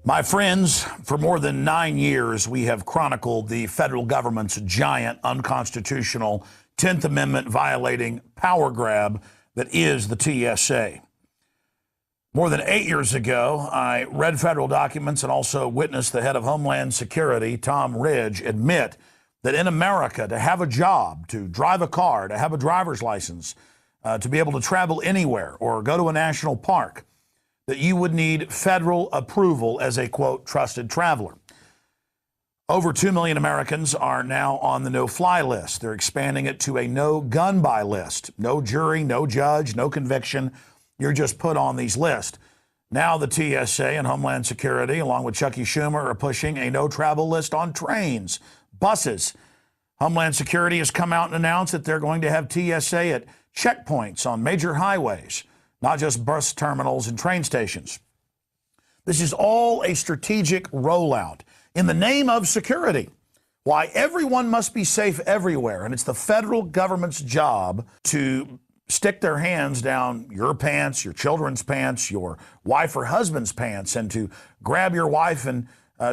My friends, for more than 9 years, we have chronicled the federal government's giant, unconstitutional, 10th Amendment violating power grab that is the TSA. More than 8 years ago, I read federal documents and also witnessed the head of Homeland Security, Tom Ridge, admit that in America, to have a job, to drive a car, to have a driver's license, to be able to travel anywhere or go to a national park, that you would need federal approval as a, quote, trusted traveler. Over 2 million Americans are now on the no-fly list. They're expanding it to a no-gun-buy list. No jury, no judge, no conviction. You're just put on these lists. Now the TSA and Homeland Security, along with Chucky Schumer, are pushing a no-travel list on trains, buses. Homeland Security has come out and announced that they're going to have TSA at checkpoints on major highways, not just bus terminals and train stations. This is all a strategic rollout in the name of security. Why everyone must be safe everywhere, and it's the federal government's job to stick their hands down your pants, your children's pants, your wife or husband's pants, and to grab your wife and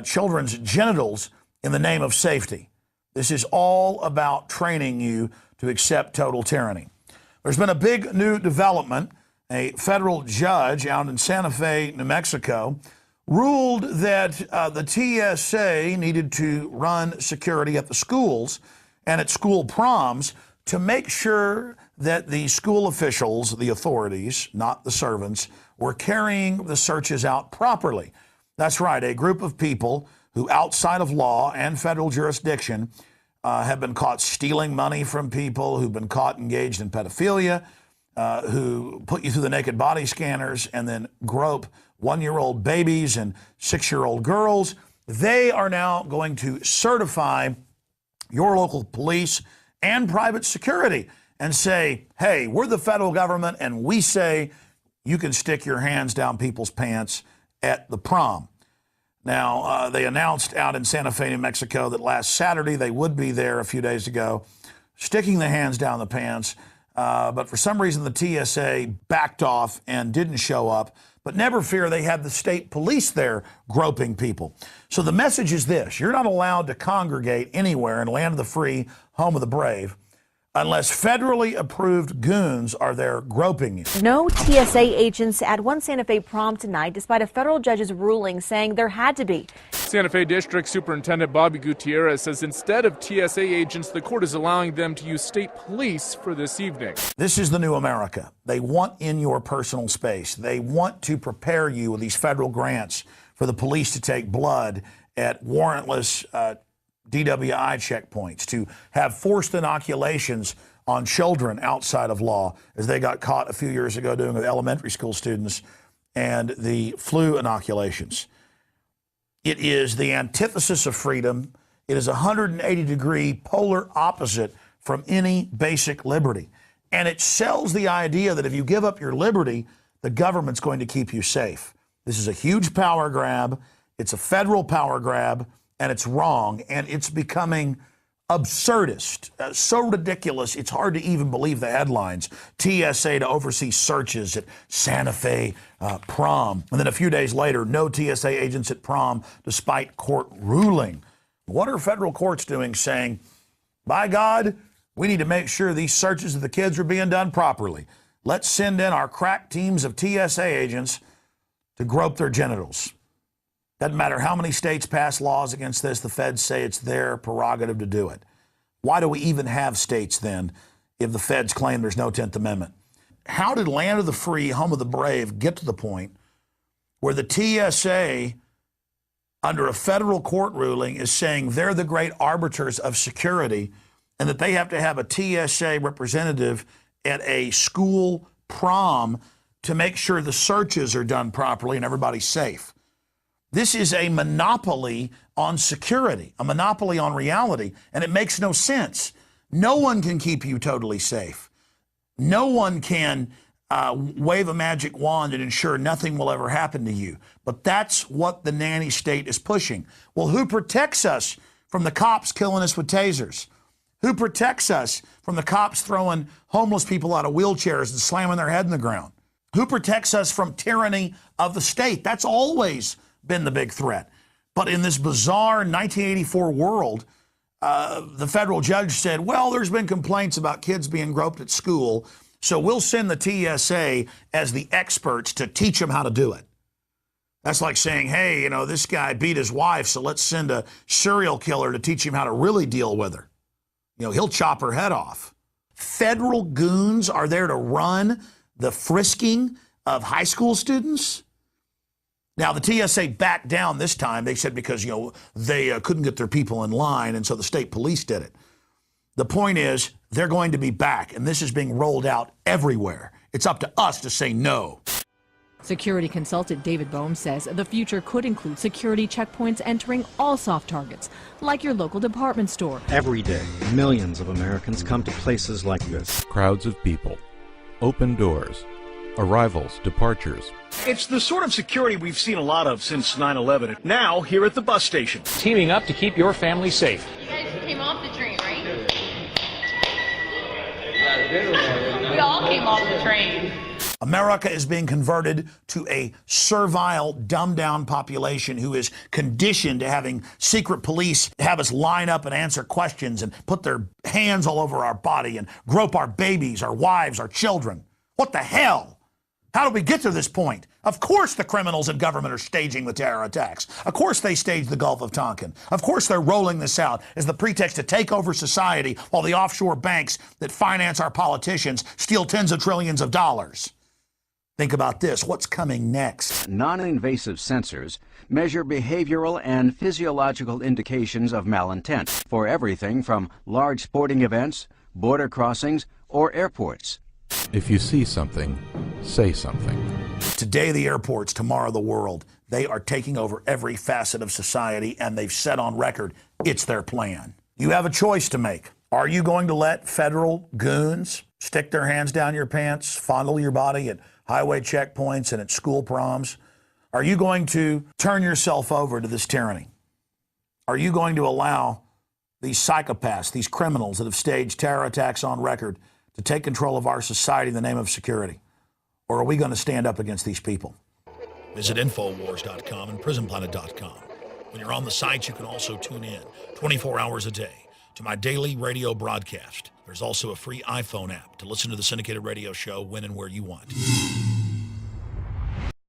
children's genitals in the name of safety. This is all about training you to accept total tyranny. There's been a big new development. A federal judge out in Santa Fe, New Mexico, ruled that the TSA needed to run security at the schools and at school proms to make sure that the school officials, the authorities, not the servants, were carrying the searches out properly. That's right, a group of people who, outside of law and federal jurisdiction, have been caught stealing money from people, who've been caught engaged in pedophilia, who put you through the naked body scanners and then grope 1-year-old babies and 6-year-old girls. They are now going to certify your local police and private security and say, hey, we're the federal government and we say you can stick your hands down people's pants at the prom. Now, they announced out in Santa Fe, New Mexico, that last Saturday they would be there a few days ago, sticking the hands down the pants. But for some reason, the TSA backed off and didn't show up. But never fear, they had the state police there groping people. So the message is this: you're not allowed to congregate anywhere in land of the free, home of the brave, unless federally approved goons are there groping you. No TSA agents at one Santa Fe prom tonight, despite a federal judge's ruling saying there had to be. Santa Fe District Superintendent Bobby Gutierrez says instead of TSA agents, the court is allowing them to use state police for this evening. This is the new America. They want in your personal space. They want to prepare you with these federal grants for the police to take blood at warrantless DWI checkpoints, to have forced inoculations on children outside of law, as they got caught a few years ago doing with elementary school students, and the flu inoculations. It is the antithesis of freedom. It is a 180-degree polar opposite from any basic liberty. And it sells the idea that if you give up your liberty, the government's going to keep you safe. This is a huge power grab. It's a federal power grab, and it's wrong, and it's becoming absurdist, so ridiculous, it's hard to even believe the headlines. TSA to oversee searches at Santa Fe prom. And then a few days later, no TSA agents at prom, despite court ruling. What are federal courts doing, saying, by God, we need to make sure these searches of the kids are being done properly. Let's send in our crack teams of TSA agents to grope their genitals. Doesn't matter how many states pass laws against this, the feds say it's their prerogative to do it. Why do we even have states then if the feds claim there's no 10th Amendment? How did land of the free, home of the brave get to the point where the TSA, under a federal court ruling, is saying they're the great arbiters of security and that they have to have a TSA representative at a school prom to make sure the searches are done properly and everybody's safe? This is a monopoly on security, a monopoly on reality, and it makes no sense. No one can keep you totally safe. No one can wave a magic wand and ensure nothing will ever happen to you. But that's what the nanny state is pushing. Well, who protects us from the cops killing us with tasers? Who protects us from the cops throwing homeless people out of wheelchairs and slamming their head in the ground? Who protects us from tyranny of the state? That's always been the big threat. But in this bizarre 1984 world, the federal judge said, well, there's been complaints about kids being groped at school, so we'll send the TSA as the experts to teach them how to do it. That's like saying, hey, you know, this guy beat his wife, so let's send a serial killer to teach him how to really deal with her. You know, he'll chop her head off. Federal goons are there to run the frisking of high school students. Now, the TSA backed down this time. They said because, you know, they couldn't get their people in line, and so the state police did it. The point is, they're going to be back, and this is being rolled out everywhere. It's up to us to say no. Security consultant David Bohm says the future could include security checkpoints entering all soft targets, like your local department store. Every day, millions of Americans come to places like this. Crowds of people, open doors, arrivals, departures. It's the sort of security we've seen a lot of since 9/11. Now, here at the bus station. Teaming up to keep your family safe. You guys came off the train, right? We all came off the train. America is being converted to a servile, dumbed-down population who is conditioned to having secret police have us line up and answer questions and put their hands all over our body and grope our babies, our wives, our children. What the hell? How did we get to this point? Of course the criminals in government are staging the terror attacks. Of course they staged the Gulf of Tonkin. Of course they're rolling this out as the pretext to take over society while the offshore banks that finance our politicians steal tens of trillions of dollars. Think about this. What's coming next? Non-invasive sensors measure behavioral and physiological indications of malintent for everything from large sporting events, border crossings, or airports. If you see something, say something. Today the airports, tomorrow the world. They are taking over every facet of society, and they've said on record it's their plan. You have a choice to make. Are you going to let federal goons stick their hands down your pants, fondle your body at highway checkpoints and at school proms? Are you going to turn yourself over to this tyranny? Are you going to allow these psychopaths, these criminals that have staged terror attacks on record to take control of our society in the name of security? Or are we going to stand up against these people? Visit Infowars.com and PrisonPlanet.com. When you're on the site, you can also tune in 24 hours a day to my daily radio broadcast. There's also a free iPhone app to listen to the syndicated radio show when and where you want.